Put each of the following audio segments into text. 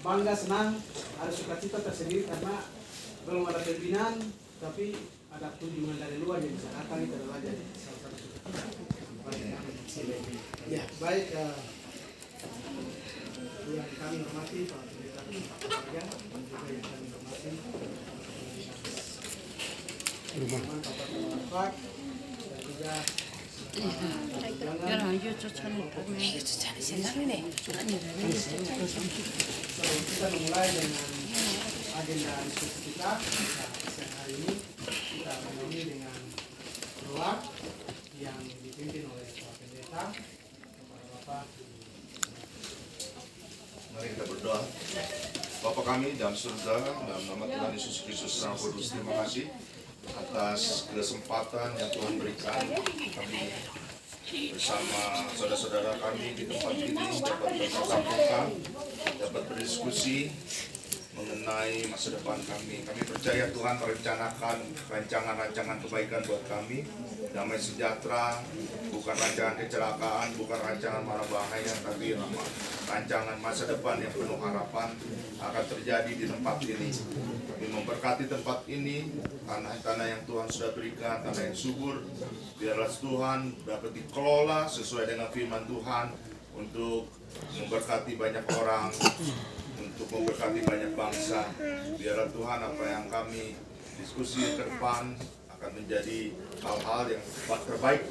bangga, senang, ada sukacita tersendiri karena belum ada pimpinan, tapi ada kunjungan dari luar yang bisa datang, itu adalah jadi salah satu sukacita. Ya, baik. Yang kami hormati Pak Pendeta Keluarga dan juga yang kami hormati teman Bapak Manfaat dan juga kita memulai dengan agenda diskusi kita. Siang hari ini kita menemui dengan doa yang dipimpin oleh Pak Pendeta kepada Bapak. Mari kita berdoa. Bapa kami dalam surga, dalam nama Tuhan Yesus Kristus Sang Kudus, terima kasih atas kesempatan yang Tuhan berikan kami bersama saudara-saudara kami di tempat ini dapat bertatap, dapat berdiskusi mengenai masa depan kami. Kami percaya Tuhan merencanakan rancangan-rancangan kebaikan buat kami. Damai sejahtera, bukan rancangan kecelakaan, bukan rancangan mara bahaya, tapi rancangan masa depan yang penuh harapan akan terjadi di tempat ini. Kami memberkati tempat ini, tanah yang Tuhan sudah berikan, tanah yang subur. Biarlah Tuhan dapat dikelola sesuai dengan firman Tuhan untuk memberkati banyak orang, untuk memberkati banyak bangsa. Biarlah Tuhan apa yang kami diskusi ke depan akan menjadi hal-hal yang terbaik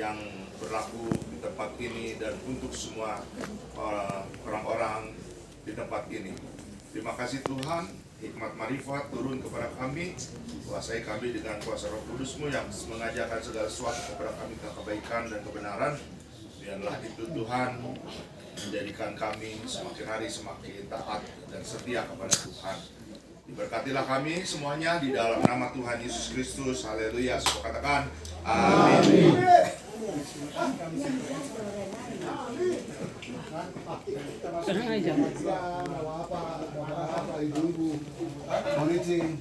yang berlaku di tempat ini dan untuk semua orang-orang di tempat ini. Terima kasih Tuhan, hikmat marifat turun kepada kami, kuasai kami dengan kuasa Roh Kudus-Mu yang mengajarkan segala sesuatu kepada kami tentang kebaikan dan kebenaran. Biarlah itu Tuhan menjadikan kami semakin hari semakin taat dan setia kepada Tuhan. Diberkatilah kami semuanya di dalam nama Tuhan Yesus Kristus. Haleluya. Semua katakan amin. Tenang aja. Ibu-ibu, meeting.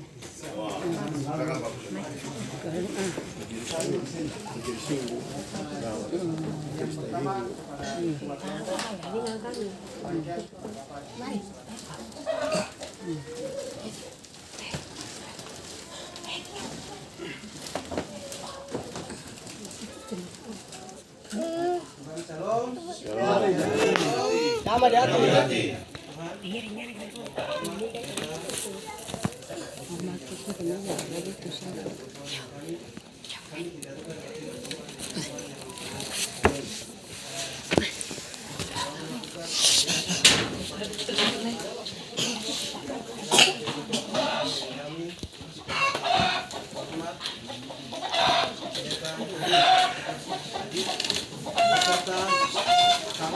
Nama di hati.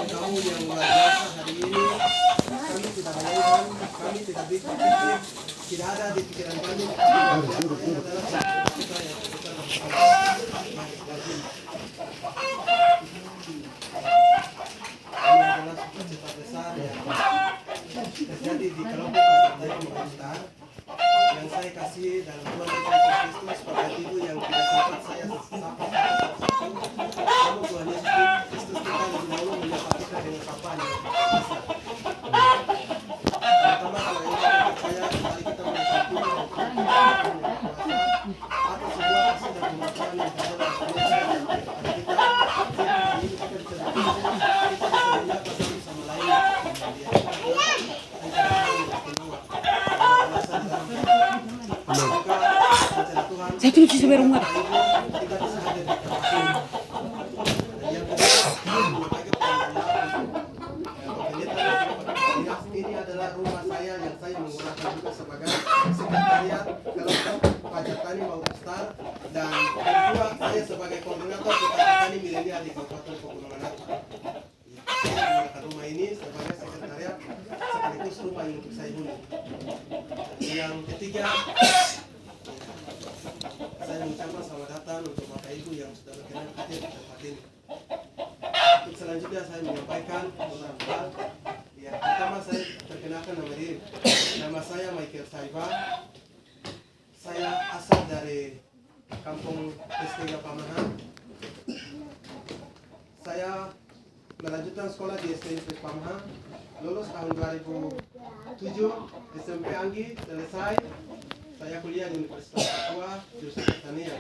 Kamu yang luar biasa hari ini, kami tidak bayangkan, kami tidak berpikir, tidak ada di pikiran kami. Ini adalah kita yang kita lakukan. Ini adalah cita-cita besar yang terjadi di kelompok Padat Makassar yang saya kasih dalam Tuhan Yesus Kristus pada itu yang tidak sempat saya sapa. Kamu Tuhan Yesus Kristus kita lebih dahulu menyapa kita dengan sapaan yang besar. Pertama kalau ini kita percaya mari kita menyapa atas semua kasih dan kemurahan yang terjadi kepada kita. Ini kita bisa menyapa satu sama lain. Saya tuh bisa berumah. Ini adalah rumah saya yang saya menggunakan juga sebagai sekretariat kelompok Pajak Tani Makassar dan kedua saya sebagai koordinator Pajak Tani Milenial di Kabupaten Pegunungan Aceh. Saya menggunakan rumah ini sebagai sekretariat sekaligus rumah yang untuk saya huni. Yang ketiga, saya mengucapkan selamat datang untuk Bapak Ibu yang sudah berkenan hadir di tempat ini. Untuk selanjutnya saya menyampaikan beberapa hal. Yang pertama saya perkenalkan nama diri. Nama saya Michael Saiba. Saya asal dari Kampung Pestega Pamahan. Saya melanjutkan sekolah di SMP Pamahan. Lulus tahun 2000 2007 SMP Anggi selesai. Saya kuliah di Universitas Papua jurusan pertanian.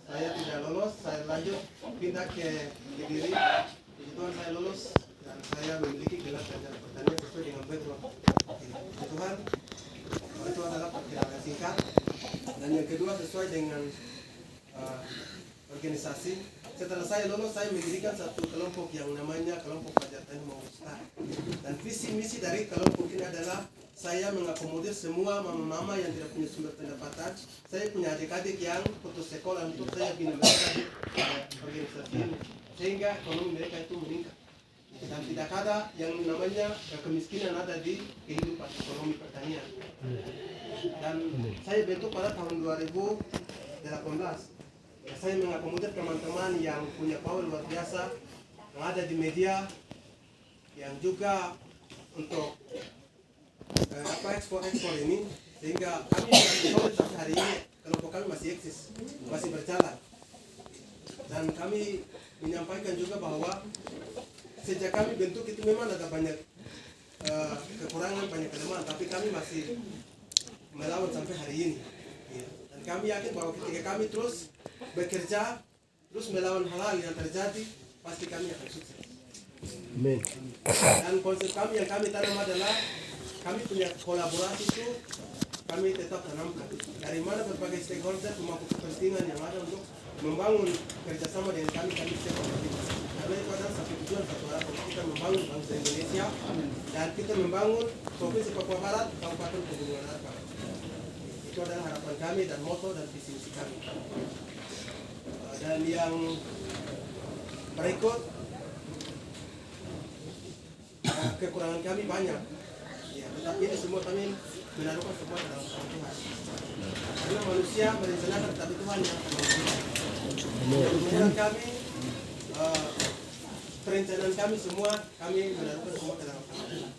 Saya tidak lolos, saya lanjut pindah ke Kediri. Puji Tuhan saya lolos dan saya memiliki gelar sarjana pertanian sesuai dengan background. Puji Tuhan, itu adalah perjalanan singkat. Dan yang kedua sesuai dengan organisasi. Setelah saya lolos, saya mendirikan satu kelompok yang namanya Kelompok Pelajar Tani Mau Lestari. Dan visi misi dari kelompok ini adalah saya mengakomodir semua mama-mama yang tidak punya sumber pendapatan. Saya punya adik-adik yang putus sekolah untuk saya bina mereka di organisasi ini, sehingga ekonomi mereka itu meningkat. Dan tidak ada yang namanya kemiskinan ada di kehidupan ekonomi pertanian. Dan saya bentuk pada tahun 2018. Ya, saya mengakomodir teman-teman yang punya power luar biasa, yang ada di media, yang juga untuk ekspor ini, sehingga kami masih solid sampai hari ini. Kelompok kami masih eksis, masih berjalan. Dan kami menyampaikan juga bahwa sejak kami bentuk itu memang ada banyak kekurangan, banyak kelemahan, tapi kami masih melawan sampai hari ini. Dan kami yakin bahwa ketika kami terus bekerja, terus melawan hal-hal yang terjadi, pasti kami akan sukses. Amin. Dan konsep kami yang kami tanam adalah kami punya kolaborasi itu kami tetap tanamkan. Dari mana berbagai stakeholder pemangku kepentingan yang ada untuk membangun kerjasama dengan kami sekolah. Karena itu adalah satu tujuan, satu arah kita membangun bangsa Indonesia dan kita membangun Provinsi Papua Barat, Kabupaten Pegunungan Arfak. Itu adalah harapan kami dan moto dan visi misi kami. Dan yang berikut, kekurangan kami banyak. Ya, tetapi ini semua kami menaruhkan semua dalam tangan Tuhan. Karena manusia merencanakan, tapi Tuhan yang akan melakukan. Kemudian kami, perencanaan kami semua, kami menaruhkan semua ke dalam tangan Tuhan.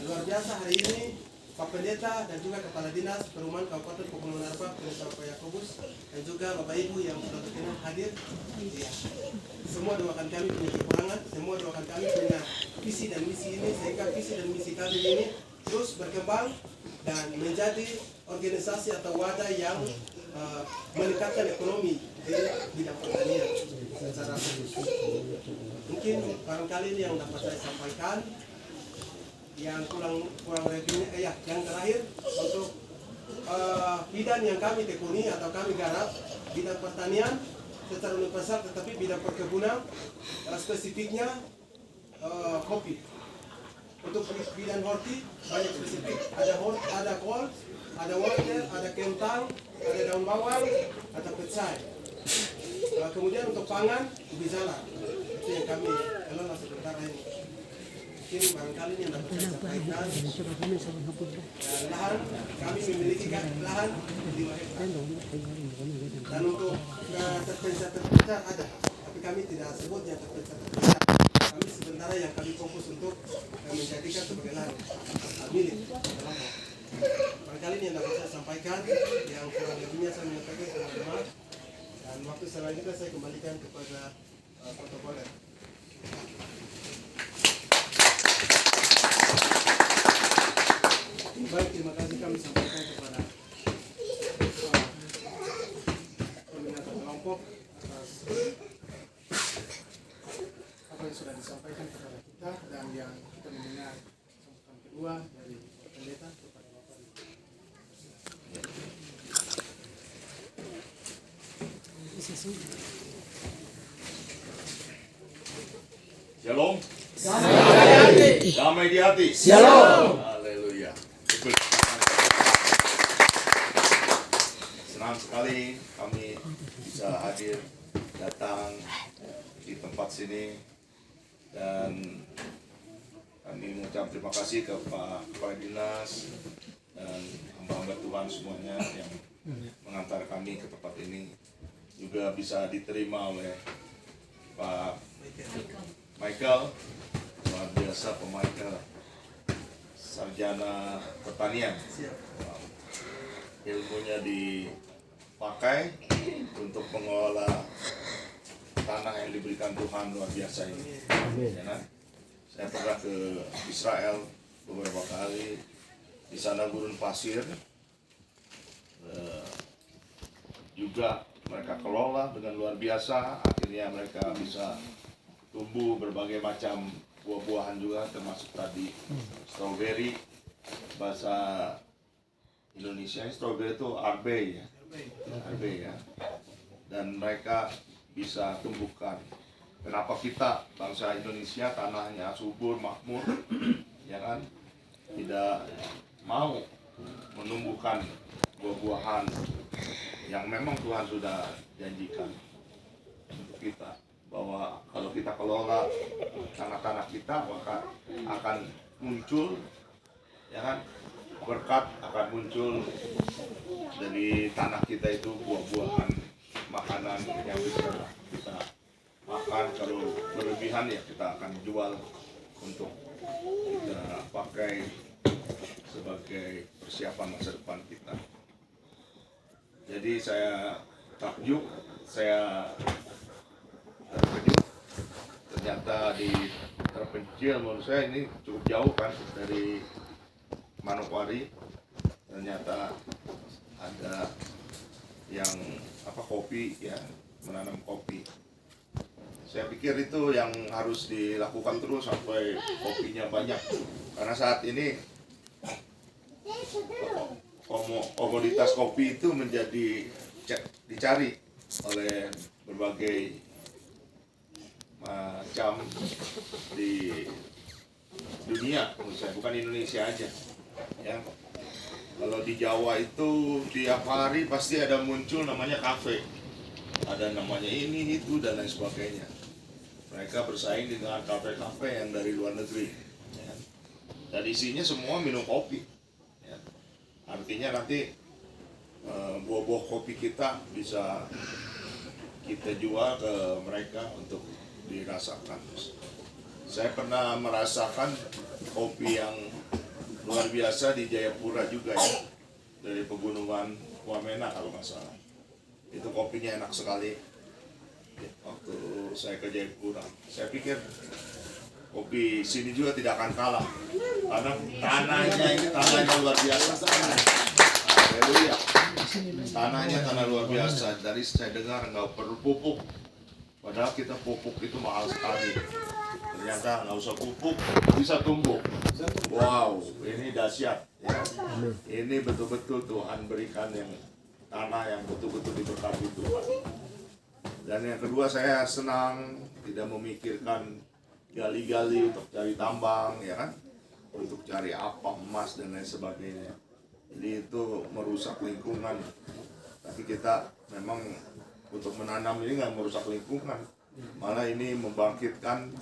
Luar biasa hari ini, Pak Pendeta dan juga Kepala Dinas Perumahan Kabupaten Pegunungan Arfak, Pak Yakobus, dan juga Bapak Ibu yang sudah berkenan hadir. Ya. Semua doakan kami punya kekurangan, semua doakan kami punya visi dan misi ini, sehingga visi dan misi kami ini terus berkembang dan menjadi organisasi atau wadah yang meningkatkan ekonomi di bidang pertanian secara khusus. Mungkin barangkali ini yang dapat saya sampaikan. Yang kurang lebihnya, yang terakhir untuk bidang yang kami tekuni atau kami garap, bidang pertanian secara universal, tetapi bidang perkebunan spesifiknya kopi. Untuk bidang horti banyak spesifik, ada kol, ada wortel, ada kentang, ada daun bawang, ada pecai. Kemudian untuk pangan, ubi jala. Itu yang kami kelola sementara ini. Ini barangkali yang dapat saya sampaikan. Dan lahan, kami memiliki lahan 5 hektar. Dan untuk terpencah ada, tapi kami tidak sebut yang terpencah. Kami sementara yang kami fokus untuk menjadikan sebagai lahan milik. Barangkali ini yang dapat saya sampaikan, yang kurang lebihnya saya menyampaikan kepada teman. Dan waktu selanjutnya saya kembalikan kepada protokoler. Baik, terima kasih kami sampaikan kepada koordinator kelompok atas apa yang sudah disampaikan kepada kita dan yang kita mendengar sambutan kedua dari pendeta kepada Bapak. Shalom. Damai di hati. Shalom. Haleluya. Senang sekali kami bisa hadir datang di tempat sini dan kami mengucap terima kasih ke Pak Kepala Dinas dan hamba-hamba Tuhan semuanya yang mengantar kami ke tempat ini, juga bisa diterima oleh Pak Michael, luar biasa Pak Michael, sarjana pertanian. Ilmunya dipakai untuk mengelola tanah yang diberikan Tuhan, luar biasa ini. Ya, nah? Saya pernah ke Israel beberapa kali di sana gurun pasir. Juga mereka kelola dengan luar biasa, akhirnya mereka bisa tumbuh berbagai macam buah-buahan juga, termasuk tadi strawberry. Bahasa Indonesia strawberry itu arbe ya, arbe ya. Dan mereka bisa tumbuhkan. Kenapa kita bangsa Indonesia tanahnya subur makmur, ya kan, tidak mau menumbuhkan buah-buahan yang memang Tuhan sudah janjikan untuk kita, bahwa kalau kita kelola tanah-tanah kita maka akan muncul, ya kan, berkat akan muncul dari tanah kita itu buah-buahan makanan yang bisa kita makan. Kalau berlebihan ya kita akan jual untuk kita pakai sebagai persiapan masa depan kita. Jadi saya takjub, saya terkejut, ternyata di terpencil menurut saya ini cukup jauh kan dari Manokwari, ternyata ada yang kopi ya, menanam kopi. Saya pikir itu yang harus dilakukan terus sampai kopinya banyak, karena saat ini komoditas kopi itu menjadi dicari oleh berbagai macam di dunia, menurut saya, bukan Indonesia aja ya. Kalau di Jawa itu tiap hari pasti ada muncul namanya kafe, ada namanya ini itu dan lain sebagainya. Mereka bersaing dengan kafe-kafe yang dari luar negeri ya. Dan isinya semua minum kopi ya. Artinya nanti buah-buah kopi kita bisa kita jual ke mereka untuk dirasakan. Saya pernah merasakan kopi yang luar biasa di Jayapura juga ya, dari pegunungan Wamena kalau nggak salah. Itu kopinya enak sekali. Waktu saya ke Jayapura, saya pikir kopi sini juga tidak akan kalah, karena tanahnya luar biasa. Haleluya. Tanahnya tanah luar biasa. Dari saya dengar nggak perlu pupuk, padahal kita pupuk itu mahal sekali. Ternyata nggak usah pupuk bisa tumbuh. Wow, ini dahsyat ya. Ini betul-betul Tuhan berikan yang tanah yang betul-betul diberkati Tuhan. Dan yang kedua, saya senang tidak memikirkan gali-gali untuk cari tambang ya kan, untuk cari apa, emas dan lain sebagainya. Jadi itu merusak lingkungan. Tapi kita memang untuk menanam ini nggak merusak lingkungan, malah ini membangkitkan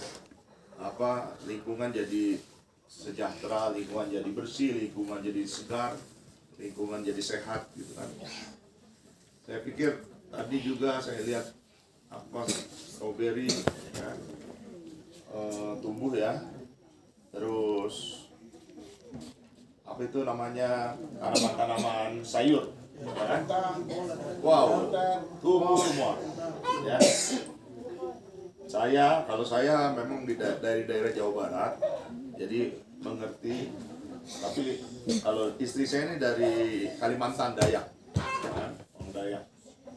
lingkungan jadi sejahtera, lingkungan jadi bersih, lingkungan jadi segar, lingkungan jadi sehat gitu kan. Saya pikir tadi juga saya lihat strawberry ya, tumbuh ya, terus itu namanya tanaman-tanaman sayur ya kan? Wow, tumbuh semua ya. Kalau saya memang dari daerah Jawa Barat, jadi mengerti. Tapi kalau istri saya ini dari Kalimantan Dayak ya kan? Dayak.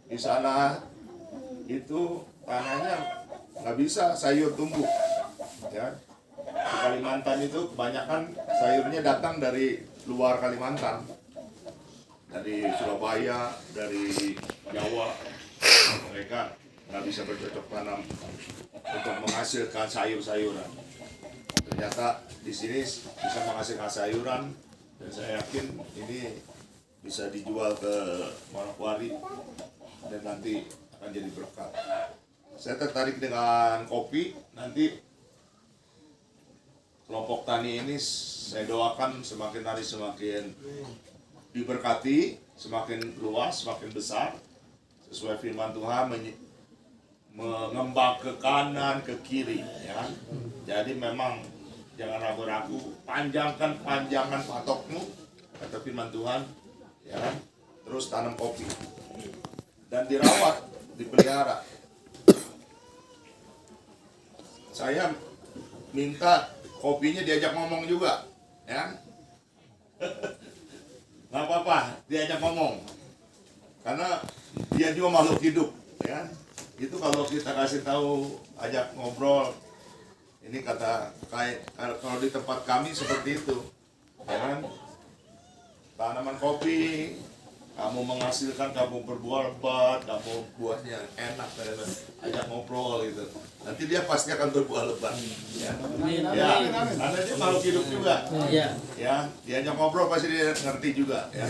Di sana itu tanahnya nggak bisa sayur tumbuh ya. Di Kalimantan itu kebanyakan sayurnya datang dari luar Kalimantan, dari Surabaya, dari Jawa. Mereka nggak bisa bercocok tanam untuk menghasilkan sayur-sayuran. Ternyata di sini bisa menghasilkan sayuran, dan saya yakin ini bisa dijual ke Manokwari dan nanti akan jadi berkat. Saya tertarik dengan kopi. Nanti kelompok tani ini saya doakan semakin hari semakin diberkati, semakin luas, semakin besar, sesuai firman Tuhan, mengembang ke kanan, ke kiri ya. Jadi memang jangan ragu-ragu, panjangkan patokmu, kata firman Tuhan ya. Terus tanam kopi dan dirawat, dipelihara. Saya minta kopinya diajak ngomong juga ya. diajak ngomong. Karena dia juga makhluk hidup, ya. Itu kalau kita kasih tahu, ajak ngobrol. Ini kata kayak kalau di tempat kami seperti itu, ya kan? Tanaman kopi, kamu menghasilkan, kamu berbuah lebat, kamu buahnya enak, ajak ngobrol gitu. Nanti dia pasti akan berbuah lebat. Ya, ya, karena dia makhluk hidup juga. Ya, diajak ngobrol pasti dia ngerti juga. Ya.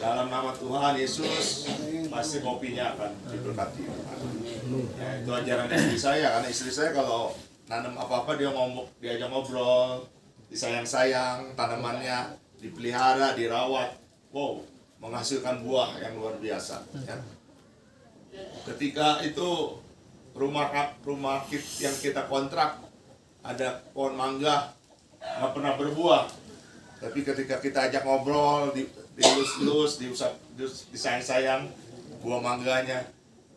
Dalam nama Tuhan Yesus, pasti kopinya akan diberkati. Ya, itu ajaran istri saya, karena istri saya kalau nanam apa-apa diajak ngobrol, disayang-sayang, tanamannya dipelihara, dirawat, wow, menghasilkan buah yang luar biasa. Ya. Ketika itu rumah yang kita kontrak ada pohon mangga nggak pernah berbuah, tapi ketika kita ajak ngobrol, dilus-lus, diusap, disayang-sayang, buah mangganya,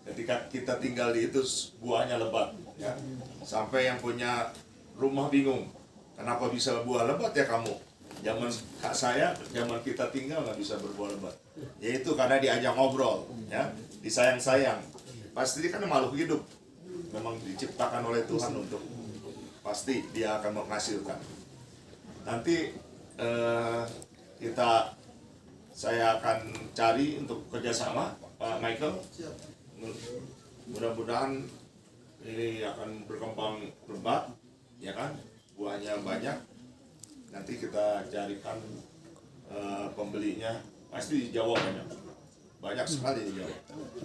ketika kita tinggal di itu buahnya lebat. Ya. Sampai yang punya rumah bingung, kenapa bisa buah lebat ya kamu? Zaman kak saya, zaman kita tinggal nggak bisa berbuah lebat. Yaitu karena diajak ngobrol, ya, disayang-sayang. Pasti dia kan makhluk hidup, memang diciptakan oleh Tuhan untuk pasti dia akan menghasilkan. Nanti saya akan cari untuk kerjasama Pak Michael. Mudah-mudahan ini akan berkembang lebat, ya kan? Buahnya banyak. Nanti kita carikan pembelinya, pasti di Jawa banyak sekali di Jawa.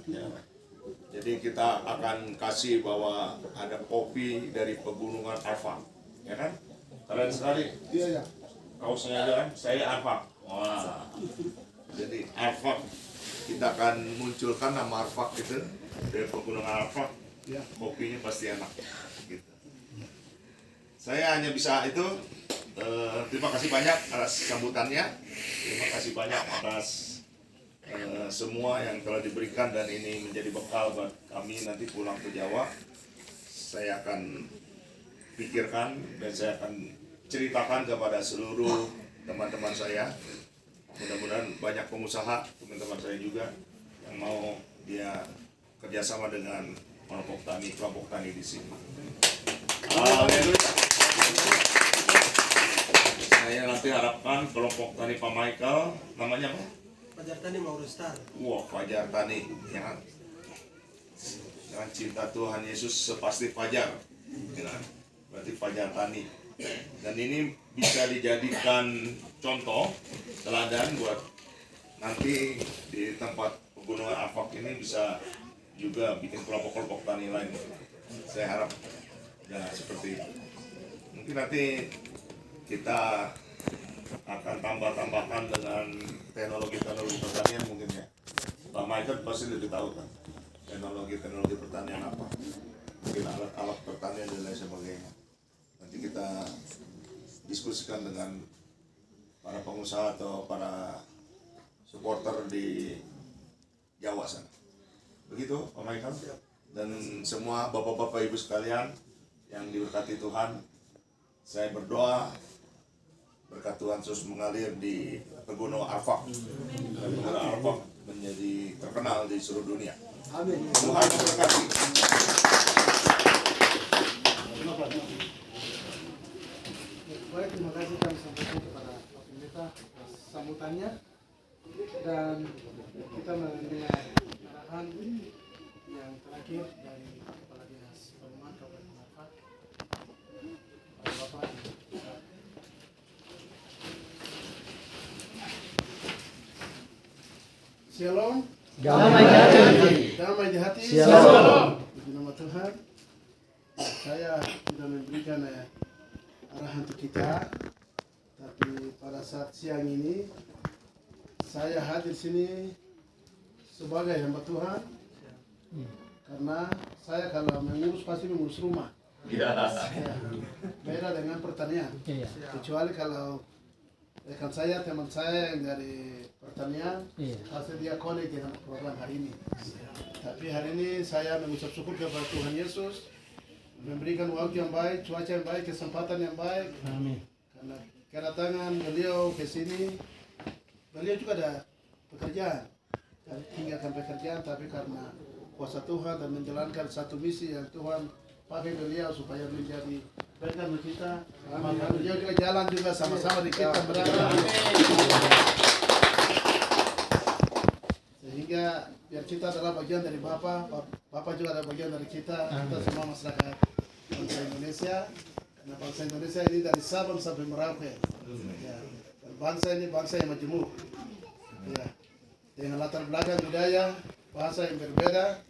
Ya. Jadi kita akan kasih bahwa ada kopi dari pegunungan Arfak, ya kan? Keren sekali. Iya, ya. Kaosnya aja kan, saya Arfak. Wah. Jadi Arfak, kita akan munculkan nama Arfak itu dari pegunungan Arfak. Ya. Kopinya pasti enak. Gitu. Saya hanya bisa itu. Terima kasih banyak atas sambutannya. Terima kasih banyak atas semua yang telah diberikan, dan ini menjadi bekal buat kami nanti pulang ke Jawa. Saya akan pikirkan dan saya akan ceritakan kepada seluruh teman-teman saya. Mudah-mudahan banyak pengusaha, teman-teman saya juga yang mau dia kerjasama dengan kelompok tani di sini. Haleluya. Saya nanti harapkan kelompok tani Pak Michael, namanya apa? Fajar Tani Maurustar. Wah, Fajar Tani, ya. Dengan cinta Tuhan Yesus sepasti Fajar, ya. Berarti Fajar Tani. Dan ini bisa dijadikan contoh teladan buat nanti di tempat pegunungan Arfak ini, bisa juga bikin kelompok-kelompok tani lain. Saya harap ya seperti itu. Mungkin nanti kita akan tambahkan dengan teknologi pertanian mungkin ya. Pak Michael pasti lebih tahu kan teknologi pertanian apa, mungkin alat-alat pertanian dan lain sebagainya. Nanti kita diskusikan dengan para pengusaha atau para supporter di Jawa sana. Begitu Pak Michael dan semua bapak-bapak ibu sekalian yang diberkati Tuhan. Saya berdoa berkat Tuhan terus mengalir di pegunungan Arfak, dan pegunungan Arfak menjadi terkenal di seluruh dunia. Amin. Tuhan memberkati. Baik, terima kasih kami sampaikan kepada Pak Pendeta atas sambutannya, dan kita mendengar arahan yang terakhir dari Kepala Dinas Perumahan Kabupaten Arfak. Bapak, Shalom. Damai di hati. Damai di hati. Shalom. Puji nama Tuhan. Saya sudah memberikan arahan untuk kita, tapi pada saat siang ini saya hadir sini sebagai hamba Tuhan, karena saya kalau mengurus pasti mengurus rumah. Ya, beda dengan pertanian. Kecuali kalau rekan saya, teman saya yang dari pertanian, pasti dia connect dengan program hari ini. Tapi hari ini saya mengucap syukur kepada Tuhan Yesus, memberikan waktu yang baik, cuaca yang baik, kesempatan yang baik. Amin. Karena kedatangan beliau ke sini beliau juga ada pekerjaan, tinggalkan pekerjaan, tapi karena kuasa Tuhan dan menjalankan satu misi yang Tuhan pakai beliau supaya menjadi berkat bagi kita. Maka beliau juga jalan juga sama-sama di kita berangkat. Sehingga biar kita adalah bagian dari Bapak, Bapak juga ada bagian dari kita semua masyarakat bangsa Indonesia. Karena bangsa Indonesia ini dari Sabang sampai Merauke. Ya. Dan bangsa ini bangsa yang majemuk. Ya. Dengan latar belakang budaya, bahasa yang berbeda,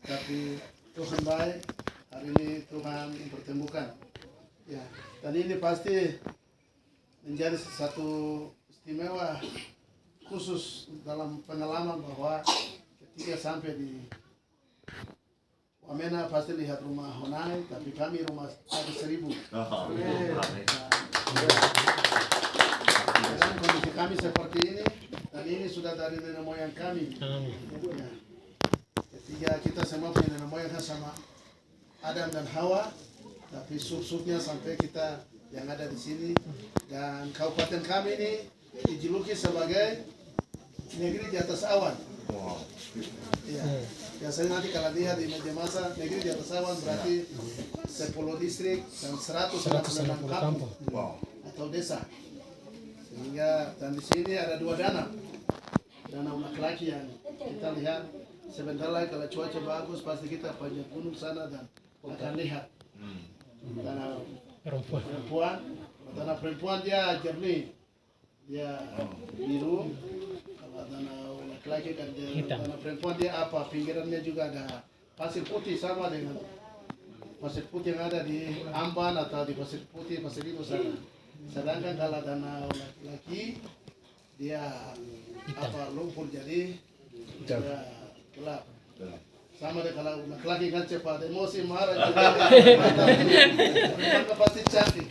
tapi Tuhan baik. Hari ini Tuhan mempertemukan. Ya. Dan ini pasti menjadi satu istimewa khusus dalam pengalaman bahwa ketika sampai di Wamena pasti lihat rumah Honai, tapi kami rumah 1.000. Dan kondisi kami seperti ini, dan ini sudah dari nenek moyang kami. Ya. Ketika kita semua punya nenek moyang kan sama Adam dan Hawa, tapi sub-subnya sampai kita yang ada di sini. Dan kabupaten kami ini dijuluki sebagai negeri di atas awan. Ya. Biasanya nanti kalau lihat di media massa, negeri di atas awan berarti 10 distrik dan 166 kampung atau desa. Sehingga dan di sini ada 2 danau. Danau laki-laki yang kita lihat sebentar lagi kalau cuaca bagus pasti kita panjat gunung sana dan akan lihat. Danau perempuan, danau perempuan dia jernih, dia biru. Kalau danau laki-laki kan dia, danau perempuan dia apa? Pinggirannya juga ada pasir putih sama dengan pasir putih yang ada di Amban atau di pasir putih pasir itu sana. Sedangkan kalau danau laki-laki dia apa lumpur jadi dia gelap. Sama deh kalau laki-laki kan cepat emosi marah juga pasti cantik.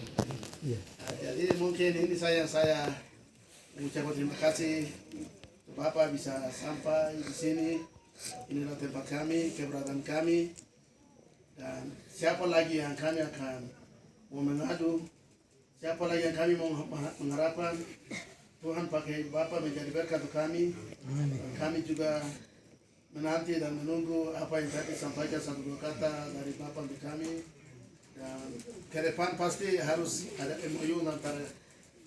Nah, jadi mungkin ini saya mengucapkan terima kasih Bapak bisa sampai di sini. Inilah tempat kami, keberadaan kami, dan siapa lagi yang kami akan mau mengadu, siapa lagi yang kami mau mengharapkan Tuhan pakai Bapak menjadi berkat untuk kami. Dan kami juga menanti dan menunggu apa yang tadi sampaikan 1-2 kata dari Bapak untuk kami. Dan ke depan pasti harus ada MOU antara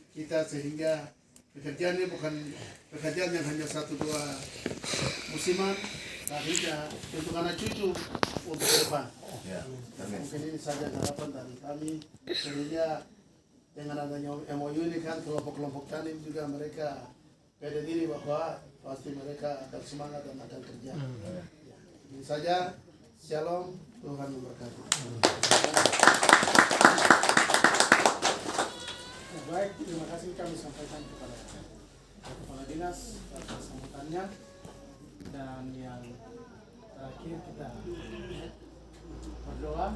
kita sehingga pekerjaan ini bukan pekerjaan yang hanya 1-2 musiman, tapi untuk anak cucu untuk ke depan. Mungkin ini saja harapan dari kami. Sehingga dengan adanya MOU ini kan kelompok-kelompok tani juga mereka pede diri bahwa pasti mereka akan semangat dan akan kerja. Ini saja. Shalom, Tuhan memberkati. Baik, terima kasih kami sampaikan kepada Kepala Dinas atas sambutannya. Dan yang terakhir kita berdoa.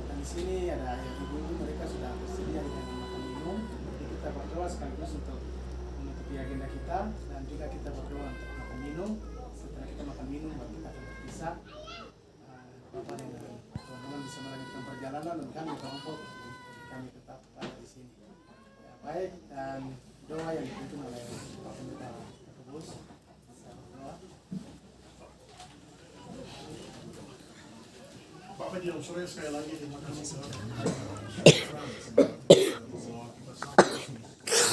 Dan di sini ada ayah ibu, mereka sudah bersedia dengan makan minum. Jadi kita berdoa sekaligus untuk menutupi agenda kita dan juga kita berdoa untuk makan minum. Setelah kita makan minum baru kita akan berpisah. Bapak dengan teman-teman bisa melanjutkan perjalanan dan kami kelompok kami tetap ada di sini. Ya, baik, dan doa yang dipimpin oleh Pak Pendeta Yakobus. Doa. Bapak di sore sekali lagi terima kasih.